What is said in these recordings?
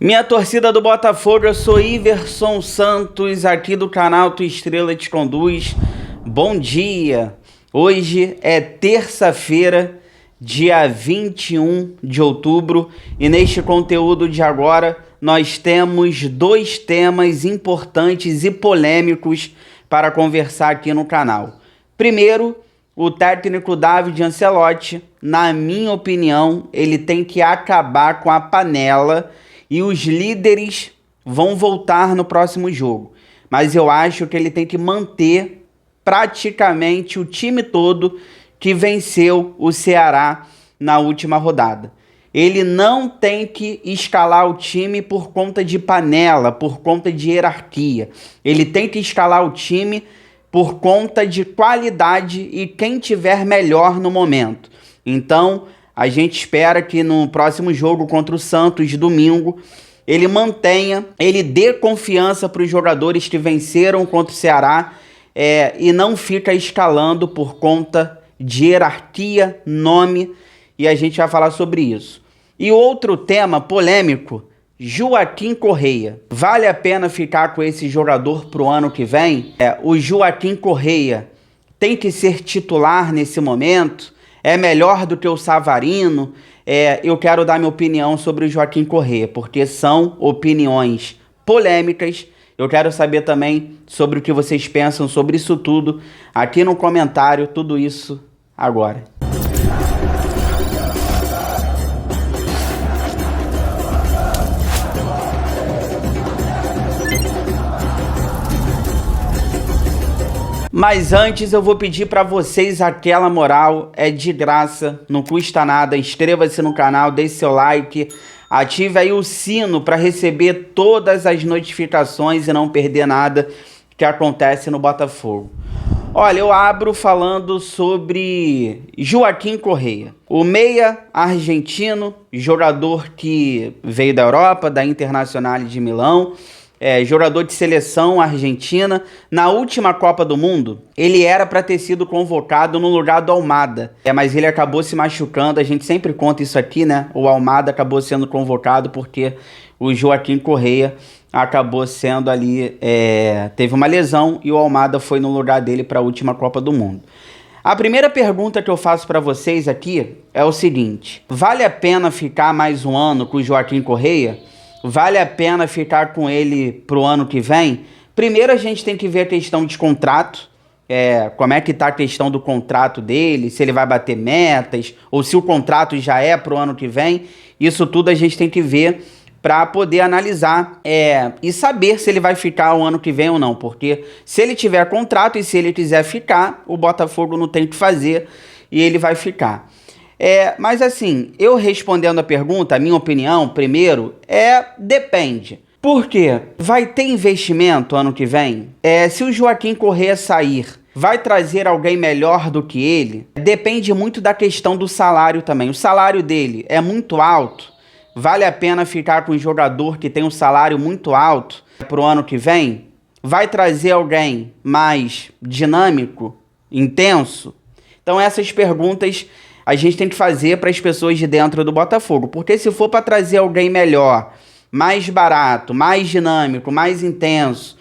Minha torcida do Botafogo, eu sou Iverson Santos, aqui do canal Tua Estrela Te Conduz. Bom dia! Hoje é terça-feira, dia 21 de outubro, e neste conteúdo de agora nós temos dois temas importantes e polêmicos para conversar aqui no canal. Primeiro, o técnico David Ancelotti, na minha opinião, ele tem que acabar com a panela e os líderes vão voltar no próximo jogo. Mas eu acho que ele tem que manter praticamente o time todo que venceu o Ceará na última rodada. Ele não tem que escalar o time por conta de panela, por conta de hierarquia. Ele tem que escalar o time por conta de qualidade e quem tiver melhor no momento. Então, a gente espera que no próximo jogo contra o Santos, domingo, ele mantenha, ele dê confiança para os jogadores que venceram contra o Ceará e não fica escalando por conta de hierarquia, nome, e a gente vai falar sobre isso. E outro tema polêmico, Joaquim Correia. Vale a pena ficar com esse jogador para o ano que vem? O Joaquim Correia tem que ser titular nesse momento? É melhor do que o Savarino? Eu quero dar minha opinião sobre o Joaquim Correia, porque são opiniões polêmicas. Eu quero saber também sobre o que vocês pensam sobre isso tudo, aqui no comentário, tudo isso agora. Mas antes eu vou pedir para vocês aquela moral, é de graça, não custa nada, inscreva-se no canal, deixe seu like, ative aí o sino para receber todas as notificações e não perder nada que acontece no Botafogo. Olha, eu abro falando sobre Joaquim Correia, o meia argentino, jogador que veio da Europa, da Internazionale de Milão, jogador de seleção argentina. Na última Copa do Mundo, ele era para ter sido convocado no lugar do Almada, mas ele acabou se machucando. A gente sempre conta isso aqui, né? O Almada acabou sendo convocado porque o Joaquim Correia acabou sendo ali, teve uma lesão e o Almada foi no lugar dele para a última Copa do Mundo. A primeira pergunta que eu faço para vocês aqui é o seguinte: vale a pena ficar mais um ano com o Joaquim Correia? Vale a pena ficar com ele pro ano que vem? Primeiro a gente tem que ver a questão de contrato, como é que tá a questão do contrato dele, se ele vai bater metas, ou se o contrato já é pro ano que vem. Isso tudo a gente tem que ver para poder analisar e saber se ele vai ficar o ano que vem ou não, porque se ele tiver contrato e se ele quiser ficar, o Botafogo não tem o que fazer e ele vai ficar. Mas assim, eu respondendo a pergunta, a minha opinião, primeiro, depende. Por quê? Vai ter investimento ano que vem? Se o Joaquim Correia sair, vai trazer alguém melhor do que ele? Depende muito da questão do salário também. O salário dele é muito alto? Vale a pena ficar com um jogador que tem um salário muito alto para o ano que vem? Vai trazer alguém mais dinâmico, intenso? Então essas perguntas a gente tem que fazer para as pessoas de dentro do Botafogo, porque se for para trazer alguém melhor, mais barato, mais dinâmico, mais intenso,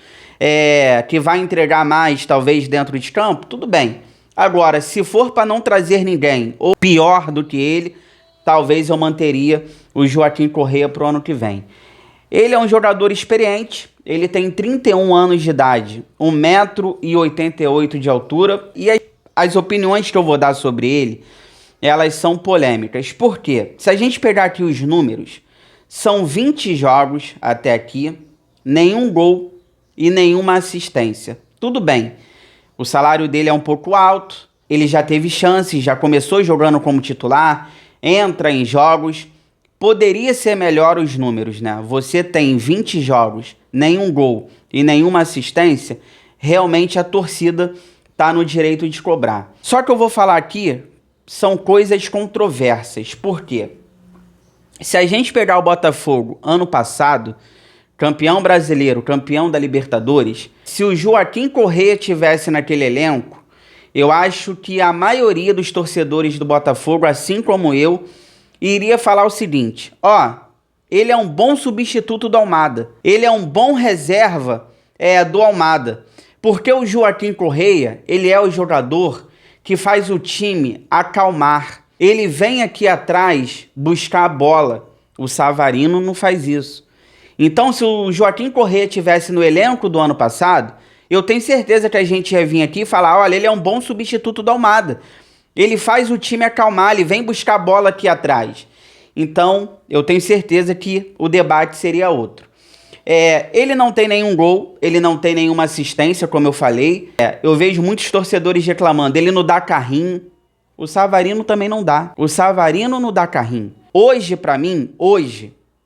que vai entregar mais talvez dentro de campo, tudo bem. Agora, se for para não trazer ninguém, ou pior do que ele, talvez eu manteria o Joaquim Correia para o ano que vem. Ele é um jogador experiente, ele tem 31 anos de idade, 1,88 m de altura, e as opiniões que eu vou dar sobre ele, elas são polêmicas. Por quê? Se a gente pegar aqui os números, são 20 jogos até aqui, nenhum gol e nenhuma assistência. Tudo bem, o salário dele é um pouco alto, ele já teve chances, já começou jogando como titular, entra em jogos, poderia ser melhor os números, né? Você tem 20 jogos, nenhum gol e nenhuma assistência, realmente a torcida tá no direito de cobrar. Só que eu vou falar aqui, são coisas controversas. Por quê? Se a gente pegar o Botafogo ano passado, campeão brasileiro, campeão da Libertadores, se o Joaquim Correia tivesse naquele elenco, eu acho que a maioria dos torcedores do Botafogo, assim como eu, iria falar o seguinte: ele é um bom substituto do Almada. Ele é um bom reserva do Almada. Porque o Joaquim Correia, ele é o jogador que faz o time acalmar. Ele vem aqui atrás buscar a bola. O Savarino não faz isso. Então, se o Joaquim Correia tivesse no elenco do ano passado, eu tenho certeza que a gente ia vir aqui e falar, olha, ele é um bom substituto do Almada. Ele faz o time acalmar, ele vem buscar a bola aqui atrás. Então, eu tenho certeza que o debate seria outro. Ele não tem nenhum gol, ele não tem nenhuma assistência, como eu falei. Eu vejo muitos torcedores reclamando, ele não dá carrinho. O Savarino também não dá. O Savarino não dá carrinho. Hoje, pra mim,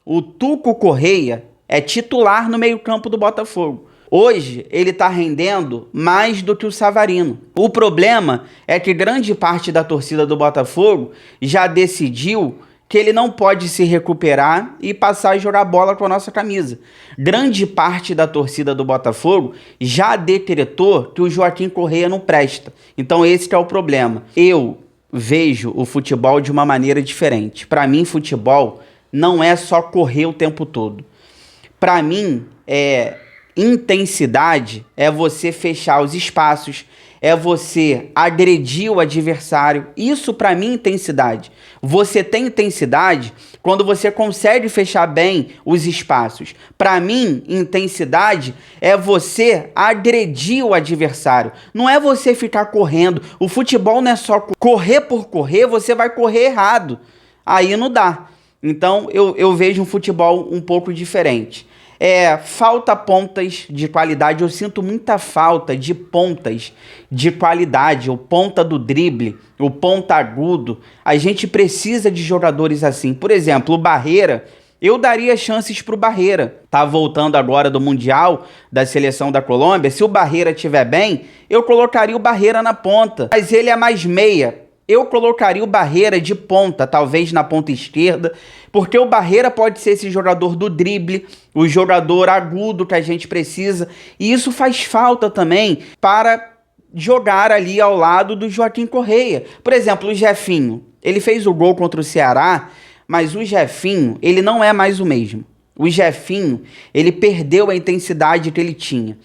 o Tuco Correia é titular no meio-campo do Botafogo. Hoje, ele tá rendendo mais do que o Savarino. O problema é que grande parte da torcida do Botafogo já decidiu que ele não pode se recuperar e passar a jogar bola com a nossa camisa. Grande parte da torcida do Botafogo já decretou que o Joaquim Correia não presta. Então esse que é o problema. Eu vejo o futebol de uma maneira diferente. Para mim, futebol não é só correr o tempo todo. Para mim, intensidade é você fechar os espaços, é você agredir o adversário. Isso para mim é intensidade. Você tem intensidade quando você consegue fechar bem os espaços. Para mim, intensidade é você agredir o adversário. Não é você ficar correndo. O futebol não é só correr por correr, você vai correr errado. Aí não dá. Então eu vejo um futebol um pouco diferente. Falta pontas de qualidade, eu sinto muita falta de pontas de qualidade, o ponta do drible, o ponta agudo. A gente precisa de jogadores assim. Por exemplo, o Barreira, eu daria chances pro Barreira. Tá voltando agora do Mundial, da seleção da Colômbia. Se o Barreira estiver bem, eu colocaria o Barreira na ponta. Mas ele é mais meia. Eu colocaria o Barreira de ponta, talvez na ponta esquerda, porque o Barreira pode ser esse jogador do drible, o jogador agudo que a gente precisa, e isso faz falta também para jogar ali ao lado do Joaquim Correia. Por exemplo, o Jefinho, ele fez o gol contra o Ceará, mas o Jefinho, ele não é mais o mesmo. O Jefinho, ele perdeu a intensidade que ele tinha.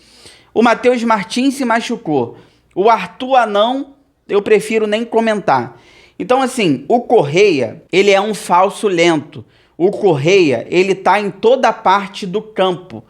O Matheus Martins se machucou. O Arthur Anão, eu prefiro nem comentar. Então, assim, o Correia, ele é um falso lento. O Correia, ele tá em toda parte do campo.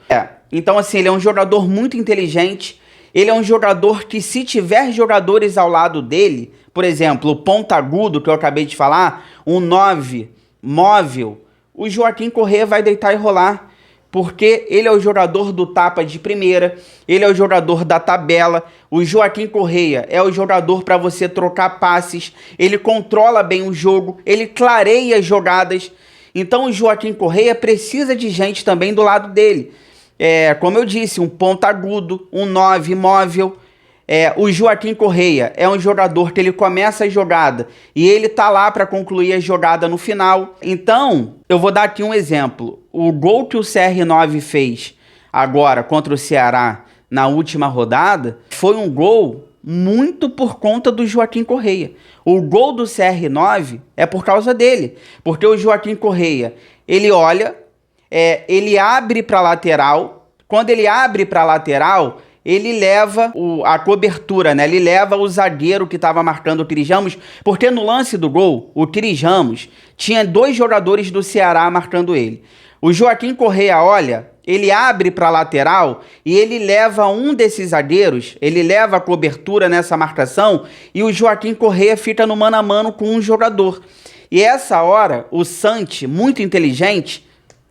Então, assim, ele é um jogador muito inteligente. Ele é um jogador que, se tiver jogadores ao lado dele, por exemplo, o ponta agudo, que eu acabei de falar, um 9 móvel, o Joaquim Correia vai deitar e rolar. Porque ele é o jogador do tapa de primeira, ele é o jogador da tabela. O Joaquim Correia é o jogador para você trocar passes, ele controla bem o jogo, ele clareia as jogadas. Então o Joaquim Correia precisa de gente também do lado dele. Como eu disse, um ponta agudo, um 9 móvel. O Joaquim Correia é um jogador que ele começa a jogada e ele tá lá para concluir a jogada no final. Então, eu vou dar aqui um exemplo. O gol que o CR9 fez agora contra o Ceará na última rodada foi um gol muito por conta do Joaquim Correia. O gol do CR9 é por causa dele, porque o Joaquim Correia, ele olha, ele abre para lateral. Quando ele abre para lateral, ele leva a cobertura, né? Ele leva o zagueiro que estava marcando o Cris Ramos, porque no lance do gol, o Cris Ramos tinha 2 jogadores do Ceará marcando ele. O Joaquim Correia, olha, ele abre para a lateral e ele leva um desses zagueiros, ele leva a cobertura nessa marcação e o Joaquim Correia fica no mano a mano com um jogador. E essa hora, o Santi, muito inteligente,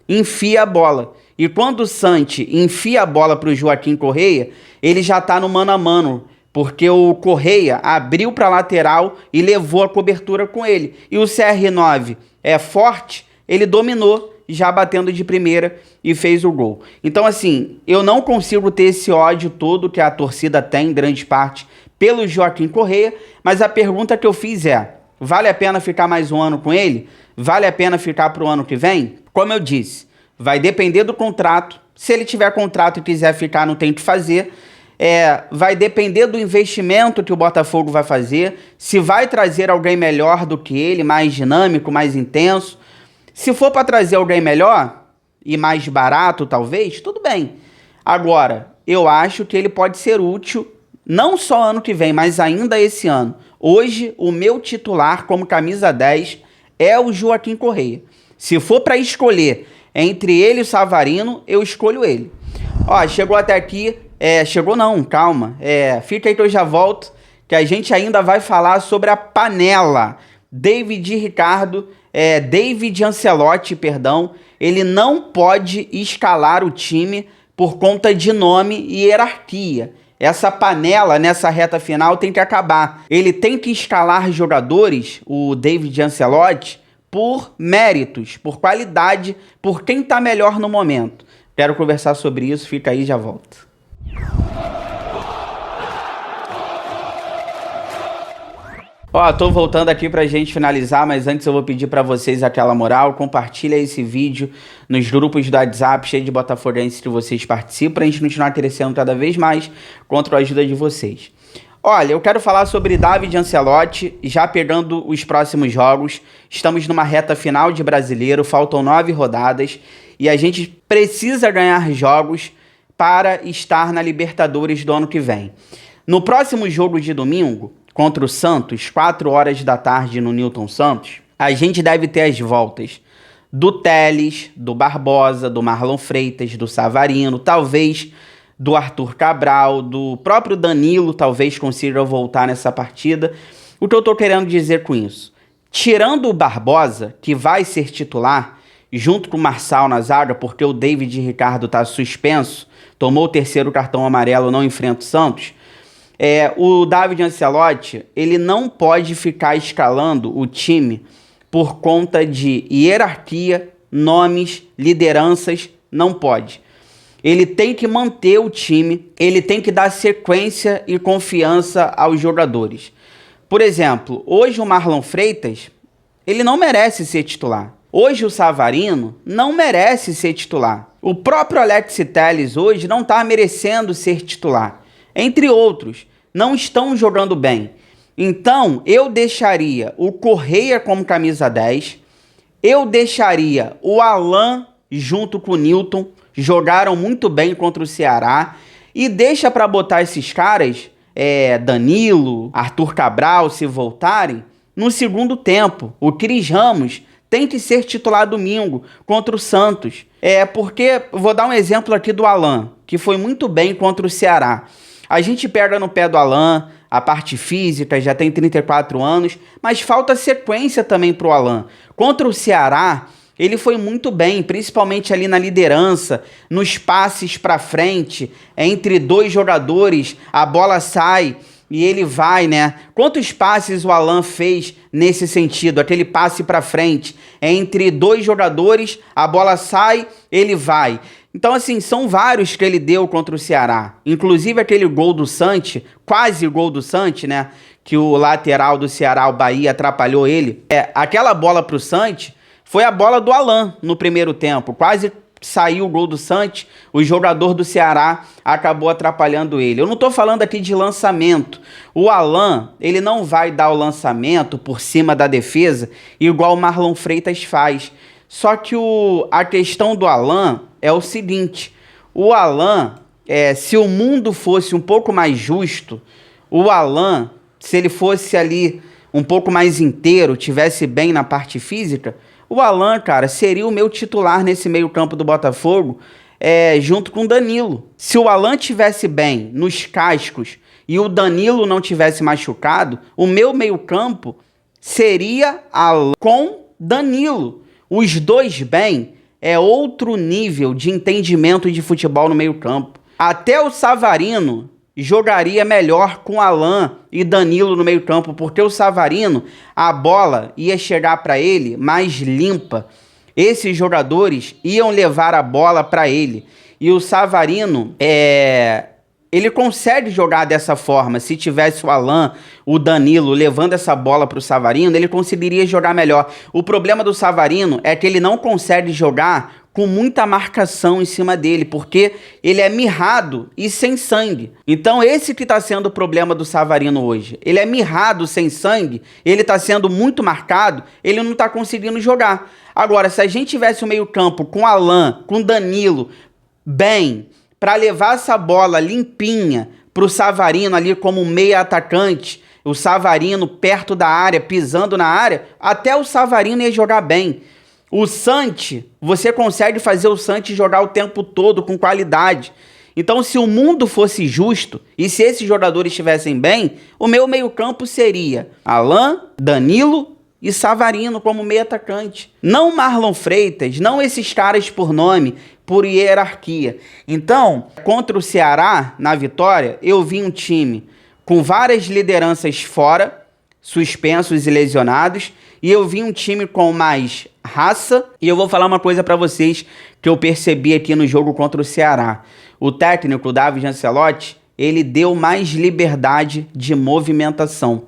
enfia a bola. E quando o Santi enfia a bola para o Joaquim Correia, ele já está no mano a mano, porque o Correia abriu para a lateral e levou a cobertura com ele. E o CR9 é forte, ele dominou, já batendo de primeira e fez o gol. Então, assim, eu não consigo ter esse ódio todo que a torcida tem, em grande parte, pelo Joaquim Correia, mas a pergunta que eu fiz é, vale a pena ficar mais um ano com ele? Vale a pena ficar para o ano que vem? Como eu disse, vai depender do contrato. Se ele tiver contrato e quiser ficar, não tem o que fazer. Vai depender do investimento que o Botafogo vai fazer. Se vai trazer alguém melhor do que ele, mais dinâmico, mais intenso. Se for para trazer alguém melhor, e mais barato, talvez, tudo bem. Agora, eu acho que ele pode ser útil não só ano que vem, mas ainda esse ano. Hoje, o meu titular como camisa 10 é o Joaquim Correia. Se for para escolher entre ele e o Savarino, eu escolho ele. Ó, chegou até aqui. Chegou não, calma. Fica aí que eu já volto, que a gente ainda vai falar sobre a panela. David Ancelotti, perdão, ele não pode escalar o time por conta de nome e hierarquia. Essa panela nessa reta final tem que acabar. Ele tem que escalar jogadores, o David Ancelotti, por méritos, por qualidade, por quem tá melhor no momento. Quero conversar sobre isso, fica aí, já volto. Ó, tô voltando aqui pra gente finalizar, mas antes eu vou pedir pra vocês aquela moral, compartilha esse vídeo nos grupos do WhatsApp, cheio de botafoguenses que vocês participam, pra gente continuar crescendo cada vez mais contra a ajuda de vocês. Olha, eu quero falar sobre David Ancelotti, já pegando os próximos jogos. Estamos numa reta final de Brasileiro, faltam 9 rodadas e a gente precisa ganhar jogos para estar na Libertadores do ano que vem. No próximo jogo de domingo, contra o Santos, 4 horas da tarde no Newton Santos, a gente deve ter as voltas do Telles, do Barbosa, do Marlon Freitas, do Savarino, talvez do Arthur Cabral, do próprio Danilo, talvez consiga voltar nessa partida. O que eu tô querendo dizer com isso? Tirando o Barbosa, que vai ser titular, junto com o Marçal na zaga, porque o David Ricardo tá suspenso, tomou o 3º cartão amarelo, não enfrenta o Santos, o David Ancelotti, ele não pode ficar escalando o time por conta de hierarquia, nomes, lideranças, não pode. Ele tem que manter o time, ele tem que dar sequência e confiança aos jogadores. Por exemplo, hoje o Marlon Freitas, ele não merece ser titular. Hoje o Savarino não merece ser titular. O próprio Alex Telles hoje não está merecendo ser titular. Entre outros, não estão jogando bem. Então, eu deixaria o Correia como camisa 10, eu deixaria o Alan junto com o Nilton, jogaram muito bem contra o Ceará, e deixa para botar esses caras, Danilo, Arthur Cabral, se voltarem, no segundo tempo. O Cris Ramos tem que ser titular domingo contra o Santos. Porque, vou dar um exemplo aqui do Alan, que foi muito bem contra o Ceará. A gente pega no pé do Alan, a parte física, já tem 34 anos, mas falta sequência também pro Alan. Contra o Ceará, ele foi muito bem, principalmente ali na liderança, nos passes para frente, entre dois jogadores, a bola sai e ele vai, né? Quantos passes o Alan fez nesse sentido? Aquele passe para frente, entre dois jogadores, a bola sai, ele vai. Então, assim, são vários que ele deu contra o Ceará. Inclusive aquele gol do Santos, quase gol do Santos, né? Que o lateral do Ceará, o Bahia, atrapalhou ele. Aquela bola pro Santos foi a bola do Alan no primeiro tempo. Quase saiu o gol do Santos, o jogador do Ceará acabou atrapalhando ele. Eu não tô falando aqui de lançamento. O Alan, ele não vai dar o lançamento por cima da defesa igual o Marlon Freitas faz. Só que a questão do Alan é o seguinte, o Alan, se o mundo fosse um pouco mais justo, o Alan, se ele fosse ali um pouco mais inteiro, tivesse bem na parte física, o Alan, cara, seria o meu titular nesse meio campo do Botafogo, junto com o Danilo. Se o Alan tivesse bem nos cascos e o Danilo não tivesse machucado, o meu meio campo seria Alan com Danilo. Os dois bem é outro nível de entendimento de futebol no meio campo. Até o Savarino jogaria melhor com Alan e Danilo no meio campo, porque o Savarino, a bola ia chegar para ele mais limpa. Esses jogadores iam levar a bola para ele. E o Savarino, ele consegue jogar dessa forma. Se tivesse o Alan, o Danilo levando essa bola para o Savarino, ele conseguiria jogar melhor. O problema do Savarino é que ele não consegue jogar com muita marcação em cima dele, porque ele é mirrado e sem sangue. Então esse que está sendo o problema do Savarino hoje. Ele é mirrado, sem sangue, ele está sendo muito marcado, ele não está conseguindo jogar. Agora, se a gente tivesse o meio-campo com Alan, com Danilo, bem, para levar essa bola limpinha para o Savarino ali como meia atacante, o Savarino perto da área, pisando na área, até o Savarino ia jogar bem. O Santi, você consegue fazer o Santi jogar o tempo todo com qualidade. Então, se o mundo fosse justo e se esses jogadores estivessem bem, o meu meio-campo seria Alan, Danilo e Savarino como meio atacante. Não Marlon Freitas, não esses caras por nome, por hierarquia. Então, contra o Ceará, na vitória, eu vi um time com várias lideranças fora, suspensos e lesionados, e eu vi um time com mais raça, e eu vou falar uma coisa pra vocês que eu percebi aqui no jogo contra o Ceará. O técnico, o David Ancelotti, ele deu mais liberdade de movimentação.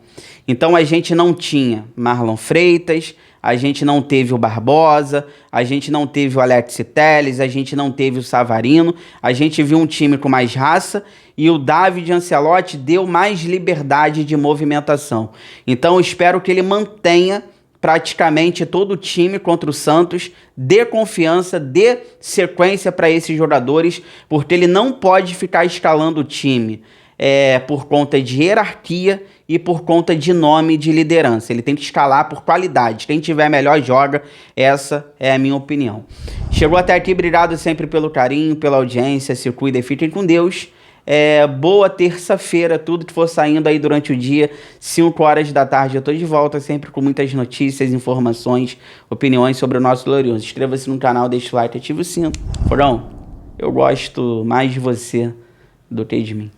Então a gente não tinha Marlon Freitas, a gente não teve o Barbosa, a gente não teve o Alex Telles, a gente não teve o Savarino, a gente viu um time com mais raça e o David Ancelotti deu mais liberdade de movimentação. Então eu espero que ele mantenha praticamente todo o time contra o Santos, dê confiança, dê sequência para esses jogadores, porque ele não pode ficar escalando o time por conta de hierarquia e por conta de nome de liderança. Ele tem que escalar por qualidade. Quem tiver melhor joga. Essa é a minha opinião. Chegou até aqui, obrigado sempre pelo carinho, pela audiência. Se cuidem, fiquem com Deus. Boa terça-feira, tudo que for saindo aí durante o dia, 5 horas da tarde eu tô de volta, sempre com muitas notícias, informações, opiniões sobre o nosso glorioso. Inscreva-se no canal, deixa o like, ativa o sino. Forão, eu gosto mais de você do que de mim.